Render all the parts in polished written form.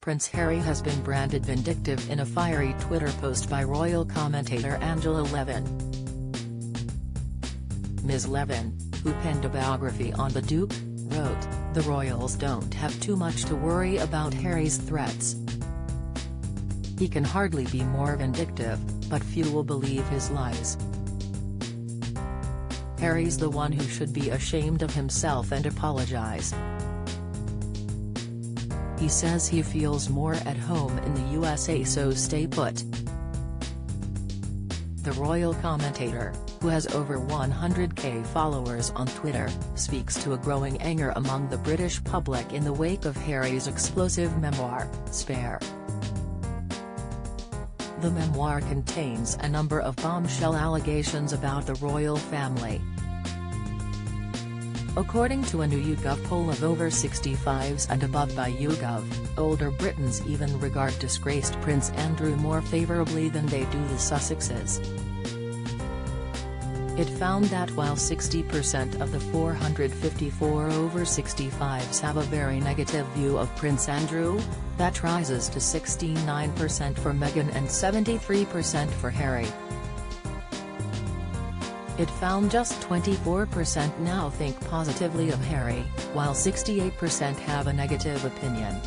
Prince Harry has been branded vindictive in a fiery Twitter post by royal commentator Angela Levin. Ms. Levin, who penned a biography on the Duke, wrote, "The royals don't have too much to worry about Harry's threats. He can hardly be more vindictive, but few will believe his lies. Harry's the one who should be ashamed of himself and apologize. He says he feels more at home in the USA, so stay put." The royal commentator, who has over 100k followers on Twitter, speaks to a growing anger among the British public in the wake of Harry's explosive memoir, Spare. The memoir contains a number of bombshell allegations about the royal family. According to a new YouGov poll of over 65s and above by YouGov, older Britons even regard disgraced Prince Andrew more favourably than they do the Sussexes. It found that while 60% of the 454 over 65s have a very negative view of Prince Andrew, that rises to 69% for Meghan and 73% for Harry. It found just 24% now think positively of Harry, while 68% have a negative opinion.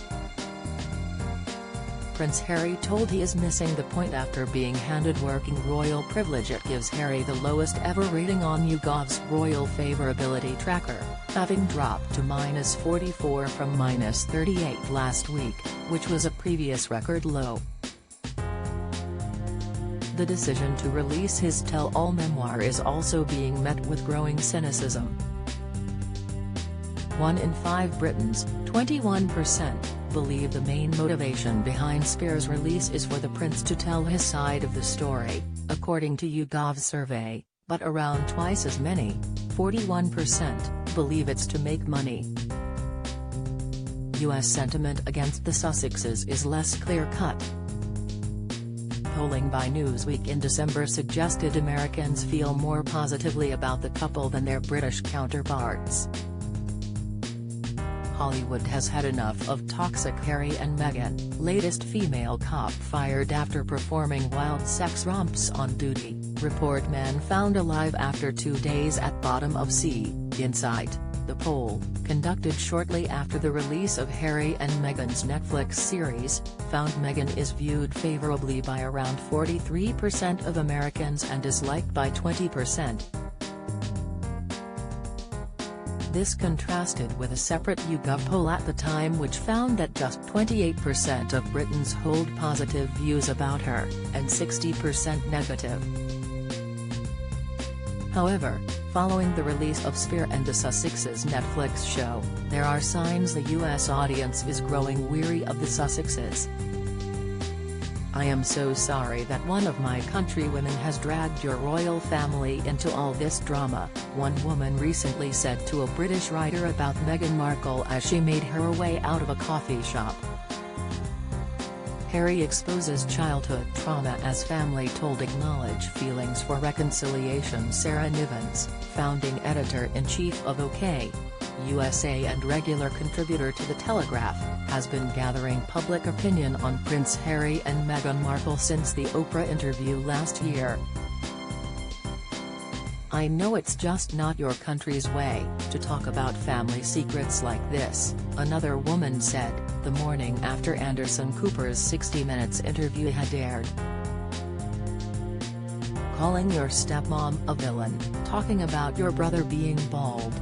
Prince Harry told he is missing the point after being handed working royal privilege. It gives Harry the lowest ever rating on YouGov's royal favourability tracker, having dropped to -44 from -38 last week, which was a previous record low. The decision to release his tell-all memoir is also being met with growing cynicism. 1 in 5 Britons, 21%, believe the main motivation behind Spare's release is for the prince to tell his side of the story, according to YouGov's survey, but around twice as many, 41%, believe it's to make money. US sentiment against the Sussexes is less clear-cut. Polling by Newsweek in December suggested Americans feel more positively about the couple than their British counterparts. Hollywood has had enough of toxic Harry and Meghan, latest female cop fired after performing wild sex romps on duty, report man found alive after 2 days at bottom of sea, Insight. The poll, conducted shortly after the release of Harry and Meghan's Netflix series, found Meghan is viewed favourably by around 43% of Americans and disliked by 20%. This contrasted with a separate YouGov poll at the time which found that just 28% of Britons hold positive views about her, and 60% negative. However, following the release of Spare and the Sussexes Netflix show, there are signs the US audience is growing weary of the Sussexes. "I am so sorry that one of my countrywomen has dragged your royal family into all this drama," one woman recently said to a British writer about Meghan Markle as she made her way out of a coffee shop. Harry exposes childhood trauma as family told acknowledge feelings for reconciliation. Sarah Nivens, founding editor-in-chief of OK! USA and regular contributor to The Telegraph, has been gathering public opinion on Prince Harry and Meghan Markle since the Oprah interview last year. "I know it's just not your country's way to talk about family secrets like this," another woman said, the morning after Anderson Cooper's 60 Minutes interview had aired. "Calling your stepmom a villain, talking about your brother being bald.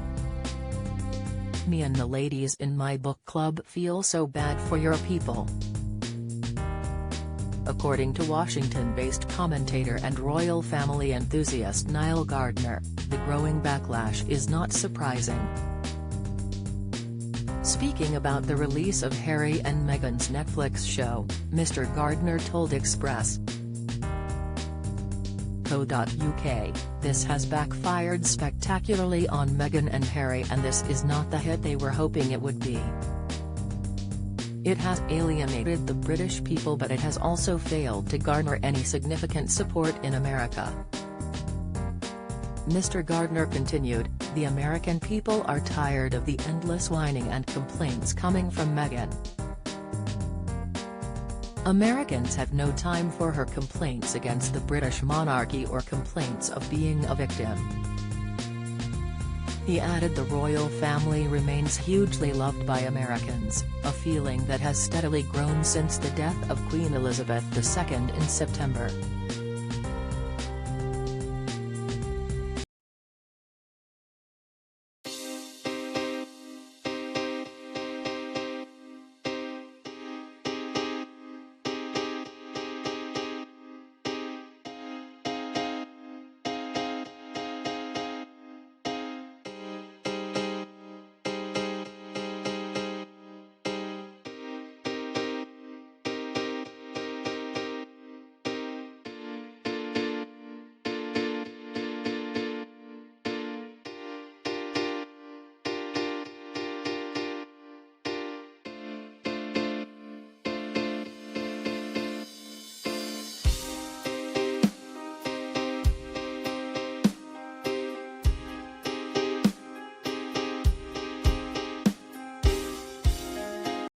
Me and the ladies in my book club feel so bad for your people." According to Washington-based commentator and royal family enthusiast Niall Gardner, the growing backlash is not surprising. Speaking about the release of Harry and Meghan's Netflix show, Mr. Gardner told Express.co.uk, "This has backfired spectacularly on Meghan and Harry, and this is not the hit they were hoping it would be. It has alienated the British people, but it has also failed to garner any significant support in America." Mr. Gardner continued, "The American people are tired of the endless whining and complaints coming from Meghan. Americans have no time for her complaints against the British monarchy or complaints of being a victim. He added the royal family remains hugely loved by Americans, a feeling that has steadily grown since the death of Queen Elizabeth II in September.